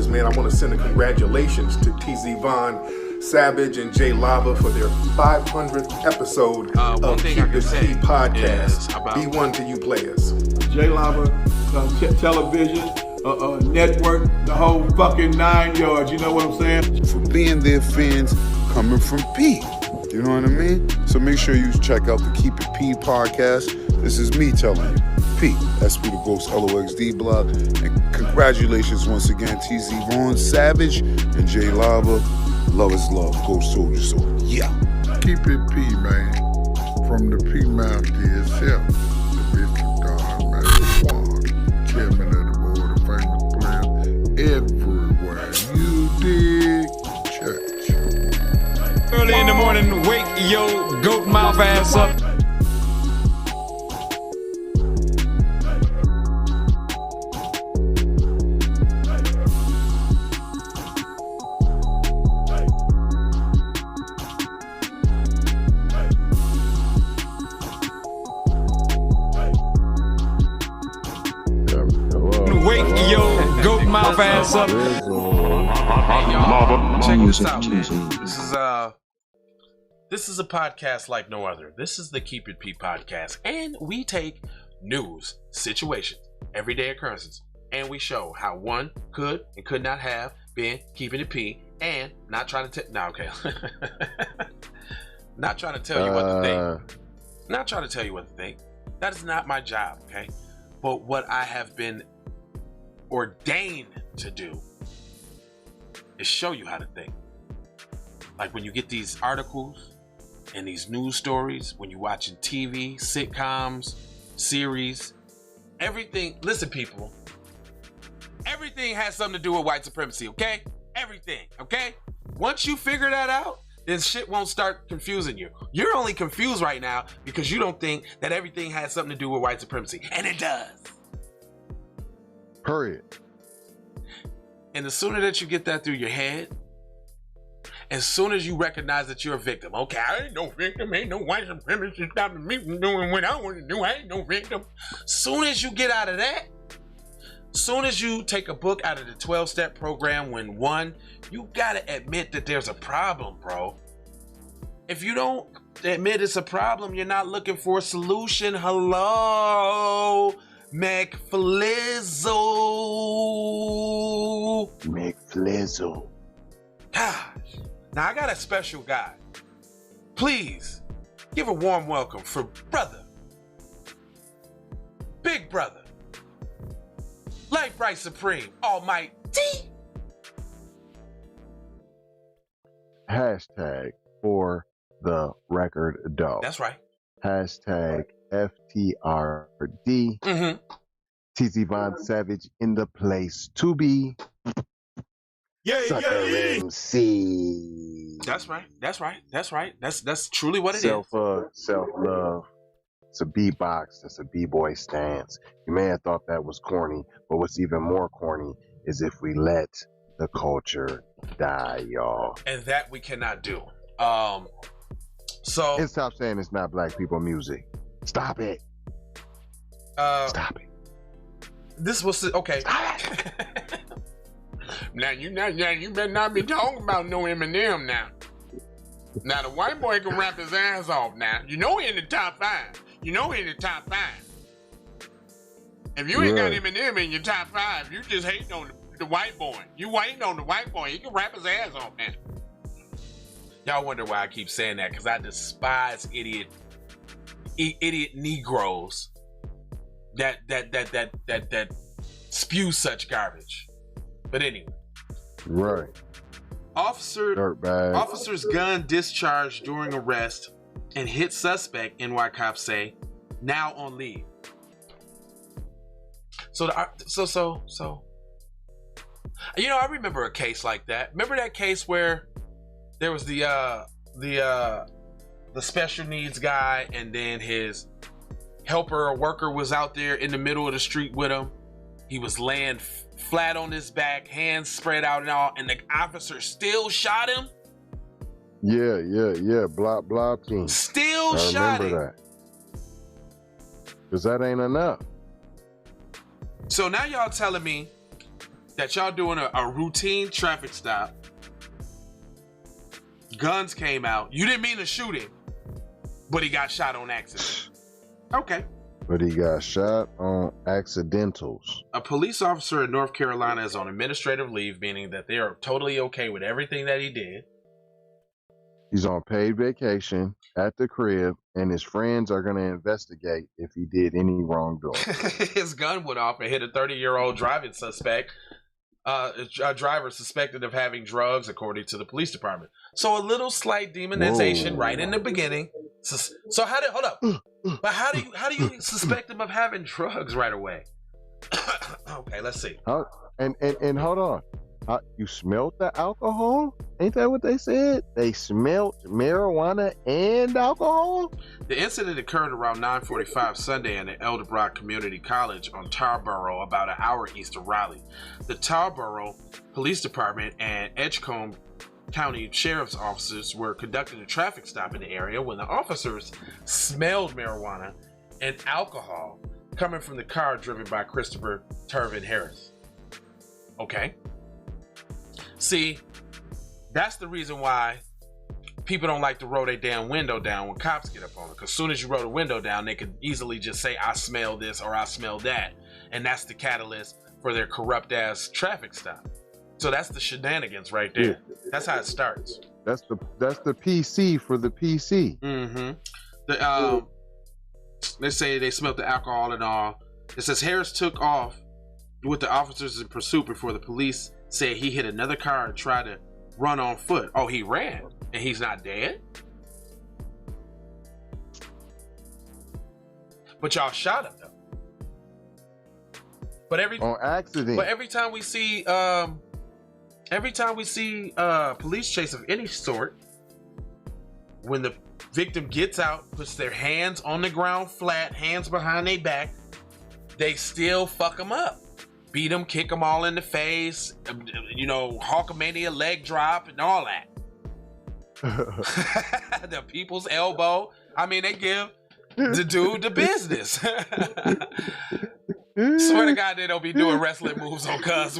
man, I want to send a congratulations to TZ Von Savage and Jay Lava for their 500th episode of Keep It P podcast. B1 to you players. Jay Lava, television, network, the whole fucking 9 yards, you know what I'm saying? For being their fans coming from P. You know what I mean? So make sure you check out the Keep It P podcast. This is me telling you. P, SP the Ghost LOXD blog. And congratulations once again, TZ Von Savage and Jay Lava. Love is love. Ghost Soldier Soul. Yeah. Keep It P, man. From the P Master itself. The Bishop Don Man. Chairman of the board of famous players. Everywhere you dig. Church. Early in the morning, wake your goat mouth ass up. Wake your goat mouth ass up. Hey, y'all, check this out, man. This is a podcast like no other. This is the Keep It P podcast, and we take news, situations, everyday occurrences, and we show how one could and could not have been keeping it P, and not trying to not trying to tell you what to think. Not trying to tell you what to think. That is not my job, okay? But what I have been ordained to do is show you how to think. Like when you get these articles and these news stories, when you're watching TV, sitcoms, series, everything. Listen, people, everything has something to do with white supremacy, okay? Everything, okay? Once you figure that out, then shit won't start confusing you. You're only confused right now because you don't think that everything has something to do with white supremacy, and it does. Period. And the sooner that you get that through your head, as soon as you recognize that you're a victim, okay, I ain't no victim, ain't no white supremacist stopping me from doing what I want to do, I ain't no victim. Soon as you get out of that, soon as you take a book out of the 12-step program, when one, you gotta admit that there's a problem, bro. If you don't admit it's a problem, you're not looking for a solution. Hello, McFlizzle. Gosh. Now I got a special guy. Please give a warm welcome for brother, big brother, light bright supreme, almighty. Hashtag for the record doe. That's right. Hashtag FTRD. TZ Von Savage in the place to be. Sucker MC. That's right. That's truly what it is. Self-love. It's a beatbox. It's a b-boy stance. You may have thought that was corny, but what's even more corny is if we let the culture die, y'all. And that we cannot do. And stop saying it's not black people music. Stop it. Stop it. This was okay. Now you better not be talking about no Eminem now. Now the white boy can rap his ass off now. You know he in the top 5. If you ain't got Eminem in your top 5, you just hating on the white boy. You waiting on the white boy. He can rap his ass off now. Y'all wonder why I keep saying that, because I despise idiot Negroes that spew such garbage. But anyway. Right. Officer's gun discharged during arrest and hit suspect, NY cops say, now on leave. So I remember a case like that. Remember that case where there was the special needs guy, and then his helper or worker was out there in the middle of the street with him. He was laying flat on his back, hands spread out and all, and the officer still shot him. Yeah. Blah team. Still shot him. I remember that. Because that ain't enough. So now y'all telling me that y'all doing a routine traffic stop. Guns came out. You didn't mean to shoot him, but he got shot on accident. Okay. But he got shot on accidentals. A police officer in North Carolina is on administrative leave, meaning that they are totally okay with everything that he did. He's on paid vacation at the crib, and his friends are going to investigate if he did any wrongdoing. His gun went off and hit a 30-year-old driving suspect. A driver suspected of having drugs, according to the police department. So a little slight demonization right in the beginning. So how did hold up? But how do you suspect him of having drugs right away? Okay, let's see. And hold on. You smelled the alcohol? Ain't that what they said? They smelled marijuana and alcohol? The incident occurred around 9:45 Sunday in the Elderbrook Community College on Tarboro, about an hour east of Raleigh. The Tarboro Police Department and Edgecombe County Sheriff's officers were conducting a traffic stop in the area when the officers smelled marijuana and alcohol coming from the car driven by Christopher Turvin Harris. Okay. See, that's the reason why people don't like to roll their damn window down when cops get up on it. Because as soon as you roll the window down, they could easily just say, I smell this or I smell that. And that's the catalyst for their corrupt ass traffic stop. So that's the shenanigans right there. Yeah. That's how it starts. That's the PC for the PC. Mm-hmm. They say they smelled the alcohol and all. It says Harris took off with the officers in pursuit before the police said he hit another car and tried to run on foot. Oh, he ran and he's not dead? But y'all shot him though. But on accident. But every time we see police chase of any sort, when the victim gets out, puts their hands on the ground flat, hands behind their back, they still fuck them up. Beat them, kick them all in the face, Hulkamania leg drop and all that. The people's elbow. I mean, they give the dude the business. Swear to God, they don't be doing wrestling moves on cuz.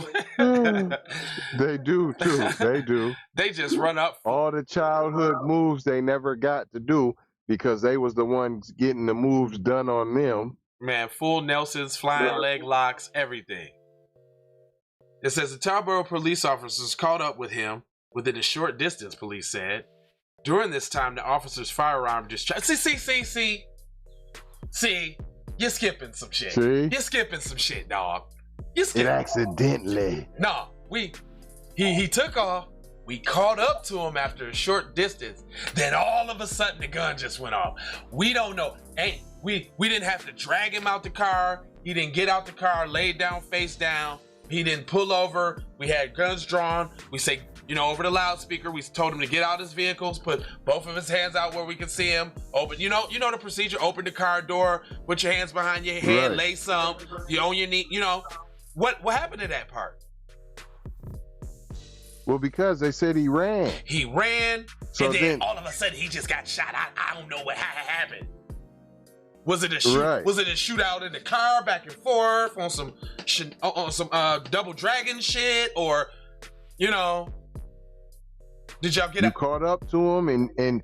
They do too. They do. They just run up. All the childhood moves they never got to do because they was the ones getting the moves done on them. Man, full Nelsons, flying leg locks, everything. It says the Tarboro police officers caught up with him within a short distance, police said. During this time, the officer's firearm discharged. See, you're skipping some shit. See? You're skipping some shit, dog. You It accidentally. No, he took off. We caught up to him after a short distance. Then all of a sudden the gun just went off. We don't know. Hey, we didn't have to drag him out the car. He didn't get out the car, laid down, face down. He didn't pull over. We had guns drawn. We say, over the loudspeaker, we told him to get out his vehicles, put both of his hands out where we could see him. Open, the procedure. Open the car door, put your hands behind your head, lay some, you on your knee. What happened to that part? Well, because they said he ran. He ran, so and then all of a sudden he just got shot. I don't know what happened. Was it a shoot? Right. Was it a shootout in the car, back and forth on some double dragon shit, or did y'all get? You caught up to him, and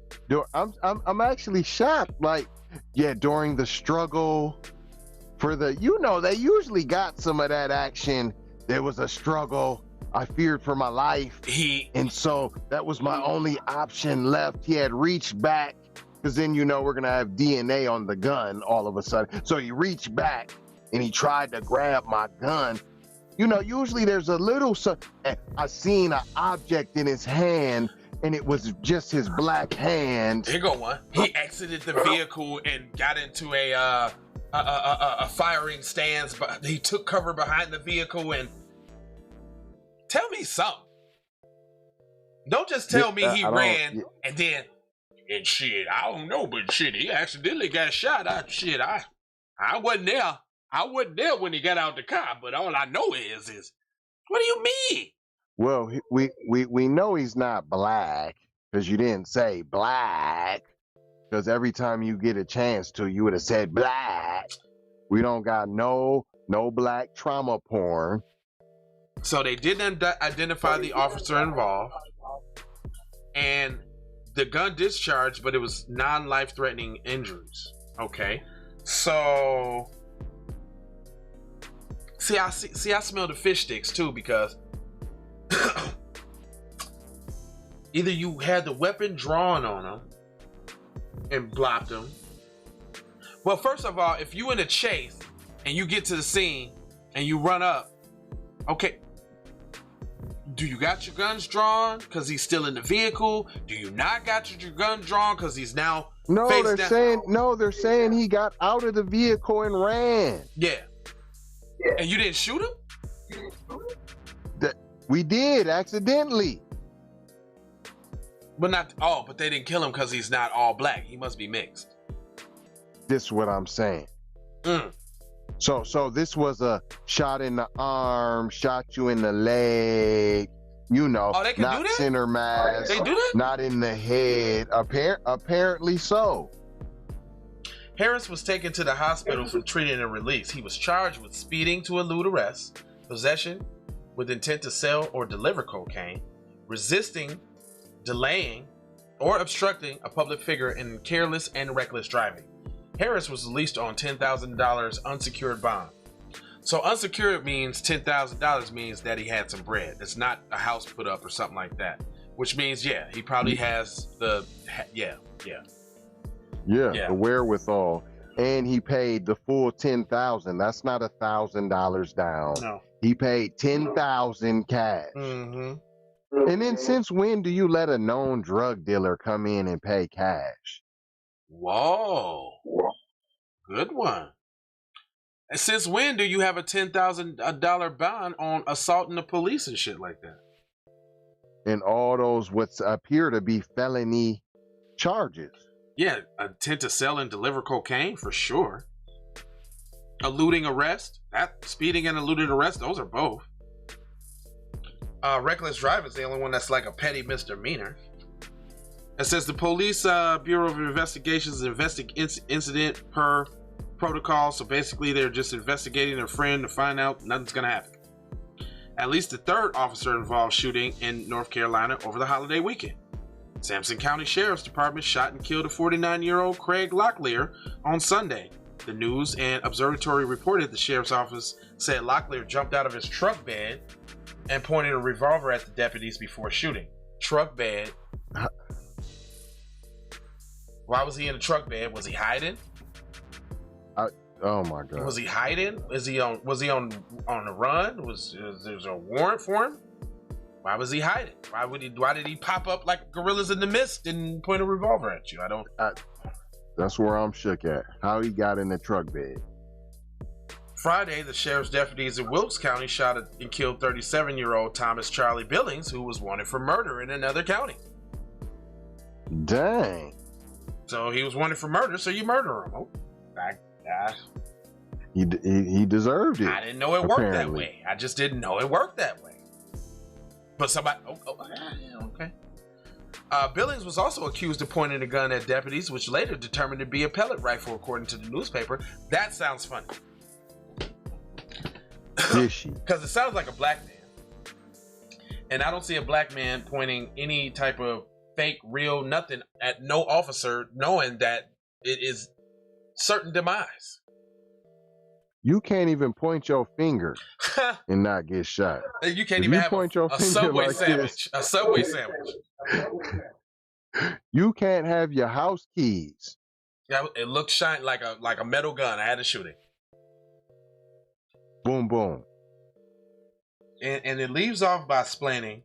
I'm actually shocked. During the struggle for the, they usually got some of that action. There was a struggle. I feared for my life, and so that was my only option left. He had reached back. Because then we're going to have DNA on the gun all of a sudden. So he reached back and he tried to grab my gun. Usually there's a little... I seen an object in his hand and it was just his black hand. Here go one. He exited the vehicle and got into a firing stance. But he took cover behind the vehicle and... Tell me something. Don't just tell me he ran and then... And shit, I don't know, but shit, he accidentally got shot. I wasn't there. I wasn't there when he got out the car, but all I know is what do you mean? Well, we know he's not black, because you didn't say black, because every time you get a chance to, you would have said black. We don't got no black trauma porn. So they didn't identify the officer involved, and the gun discharged, but it was non-life-threatening injuries. Okay, so I smell the fish sticks too, because either you had the weapon drawn on him and blocked him. Well, first of all, if you in a chase and you get to the scene and you run up, okay, do you got your guns drawn because he's still in the vehicle? Do you not got your gun drawn because he's now they're saying he got out of the vehicle and ran. Yeah. And you didn't shoot him? We did accidentally. But they didn't kill him because he's not all black. He must be mixed. This is what I'm saying. So this was a shot in the arm, shot you in the leg, you know, they can not do that? center mass, They do that? not in the head. Apparently so. Harris was taken to the hospital for treating and release. He was charged with speeding to elude arrest, possession with intent to sell or deliver cocaine, resisting, delaying, or obstructing a public figure, and careless and reckless driving. Harris was released on $10,000 unsecured bond. So unsecured means $10,000 means that he had some bread. It's not a house put up or something like that. Which means, he probably has the wherewithal. And he paid the full $10,000. That's not $1,000 down. No. He paid $10,000 cash. Mm-hmm. And then since when do you let a known drug dealer come in and pay cash? Whoa. Good one. And since when do you have a $10,000 bond on assaulting the police and shit like that? And all those what appear to be felony charges. Yeah, intent to sell and deliver cocaine for sure. Eluding arrest, speeding and eluding arrest, those are both. Reckless driving is the only one that's like a petty misdemeanor. It says the Police Bureau of Investigations incident per protocol. So basically, they're just investigating a friend to find out nothing's gonna happen. At least the third officer involved shooting in North Carolina over the holiday weekend. Sampson County Sheriff's Department shot and killed a 49-year-old Craig Locklear on Sunday. The News and Observatory reported the sheriff's office said Locklear jumped out of his truck bed and pointed a revolver at the deputies before shooting. Truck bed. Why was he in a truck bed? Was he hiding? Oh my God. Was he hiding? Was he on the run? Was there a warrant for him? Why was he hiding? Why did he pop up like gorillas in the mist and point a revolver at you? That's where I'm shook at. How he got in the truck bed. Friday, the sheriff's deputies in Wilkes County shot and killed 37-year-old Thomas Charlie Billings, who was wanted for murder in another county. Dang. So he was wanted for murder, so you murder him. Oh, He deserved it. I didn't know it worked that way. I just didn't know it worked that way. But somebody, okay. Billings was also accused of pointing a gun at deputies, which later determined to be a pellet rifle, according to the newspaper. That sounds funny. Because it sounds like a black man. And I don't see a black man pointing any type of fake, real, nothing at no officer, knowing that it is certain demise. You can't even point your finger and not get shot. You can't even have a Subway like sandwich. A Subway sandwich. You can't have your house keys. Yeah, it looked shiny like a metal gun. I had to shoot it. Boom, boom. And it leaves off by explaining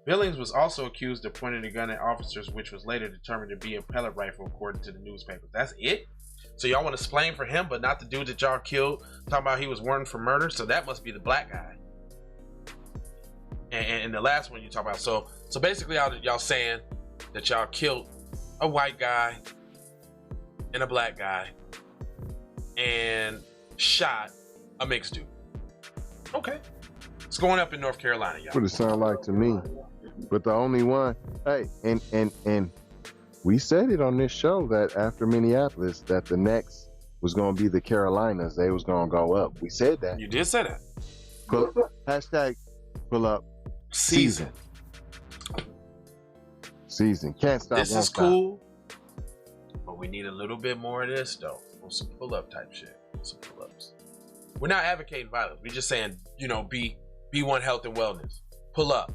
Billings was also accused of pointing a gun at officers, which was later determined to be a pellet rifle, according to the newspaper. That's it? So y'all want to explain for him, but not the dude that y'all killed, talking about he was wanted for murder? So that must be the black guy. And the last one you talk about. So basically y'all saying that y'all killed a white guy and a black guy and shot a mixed dude. Okay. It's going up in North Carolina, y'all. What it sound like to me. But the only one, hey, and we said it on this show that after Minneapolis, that the next was going to be the Carolinas. They was going to go up. We said that. You did say that. Hashtag pull up season. Season. Can't stop. This is cool, but we need a little bit more of this though. Some pull up type shit. Some pull ups. We're not advocating violence. We're just saying, be one health and wellness. Pull up.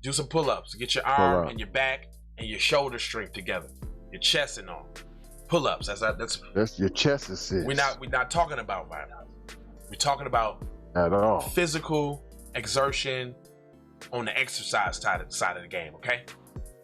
Do some pull ups. Get your arm and your back and your shoulder strength together. Your chest and all. Pull ups. That's your chest assist. We're not talking about violence. We're talking about at all physical exertion on the exercise side of the game. Okay.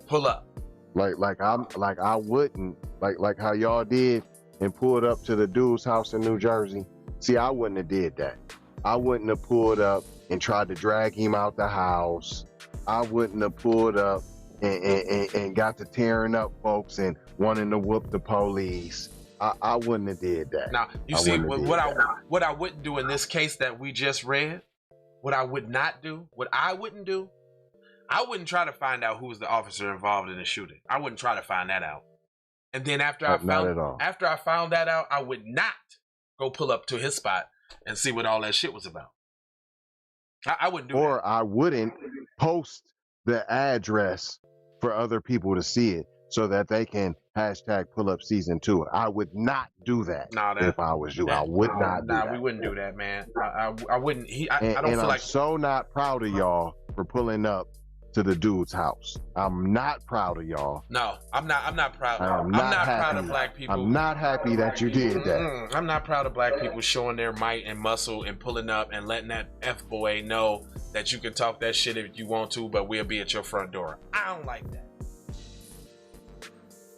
Pull up. Like I wouldn't like how y'all did and pulled up to the dude's house in New Jersey. See, I wouldn't have did that. I wouldn't have pulled up and tried to drag him out the house. I wouldn't have pulled up and got to tearing up folks and wanting to whoop the police. I wouldn't have did that. Now, you see, what I wouldn't do in this case that we just read, what I would not do, what I wouldn't do, I wouldn't try to find out who was the officer involved in the shooting. I wouldn't try to find that out. And then after I found that out, I would not go pull up to his spot and see what all that shit was about. I wouldn't do that. Or I wouldn't post the address for other people to see it so that they can hashtag pull up season 2. I would not do that if I was you. I would not do that. We wouldn't do that, man. I wouldn't. I don't feel I'm like so not proud of y'all for pulling up to the dude's house. I'm not proud of y'all. No, I'm not proud. I'm not proud of black people. I'm not happy that you did that. I'm not proud of black people showing their might and muscle and pulling up and letting that F-boy know that you can talk that shit if you want to, but we'll be at your front door. I don't like that.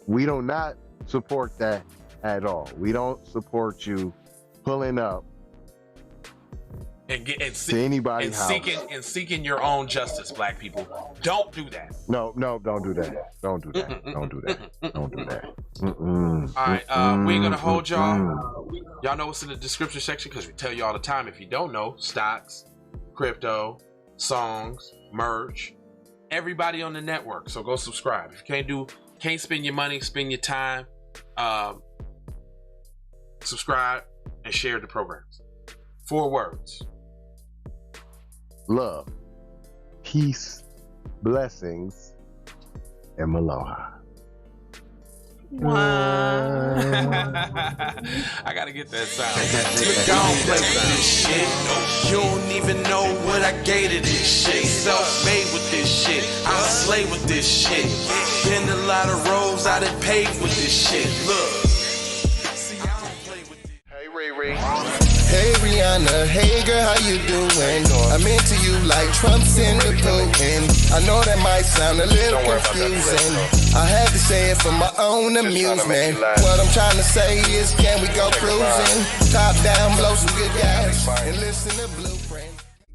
We do not support that at all. We don't support you pulling up and seeking your own justice, black people. Don't do that. No, don't do that. Don't do that. Don't do that. Don't do that. All right, we ain't gonna hold y'all. Y'all know what's in the description section because we tell you all the time. If you don't know, stocks, crypto, songs, merch, everybody on the network. So go subscribe. If you can't spend your money, spend your time. Subscribe and share the programs. 4 words. Love, peace, blessings, and aloha. I gotta get that sound. Don't play with this shit. You don't even know what I gave to this shit. Self-made with this shit. I'm a slave with this shit. Been a lot of roads I done paved with this shit. Look. See, I don't play with this. Hey, Ray. Hey Rihanna, hey girl, how you doing? I'm into you like Trump's in the Putin. I know that might sound a little confusing. I had to say it for my own amusement. What I'm trying to say is, can we go cruising? Top down, blow some good gas, and listen to Blueprint.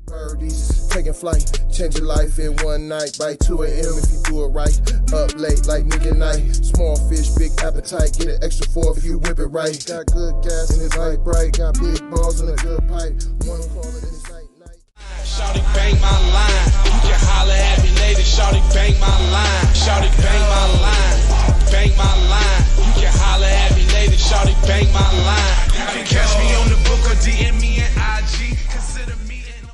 Birdies, taking flight, change your life in one night. By 2 a.m. if you do it right. Up late like nigga night. Small fish, big appetite. Get an extra 4 if you whip it right. Got good gas and it's light bright. Got big balls and a good pipe. One call it in sight night. Shawty bang my line. You can holler at me later. Shawty bang my line. Shawty bang my line. Bang my line. You can holler at me later. Shawty bang my line. You can catch me on the book or DM me at IG. Consider me in the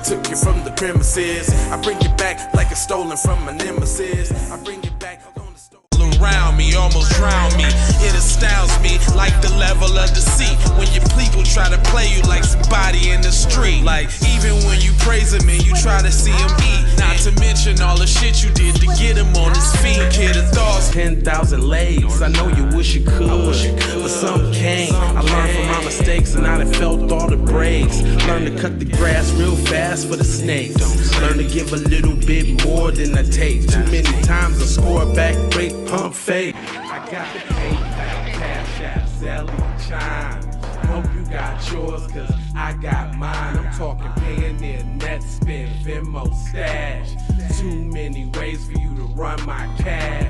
took you from the premises. I bring you back like it's stolen from my nemesis. I bring you back on the store. Around me, almost drown me. It astounds me like the level of deceit. When your people try to play you like somebody in the street. Like even when you praise him and you try to see him eat. Not to mention all the shit you did to get him on his feet. Kid of thoughts, 10,000 legs. I know you wish you could, but some can't. I learned from my mistakes and I done felt all the breaks. Learn to cut the grass real fast for the snakes. Learn to give a little bit more than I take. Too many times I score back, break, pump, fake. I got the PayPal, Cash App, Zelle, Chime. Hope you got yours, cause I got mine. I'm talking Payoneer, Net Spend, Venmo, Stash. Too many ways for you to run my cash.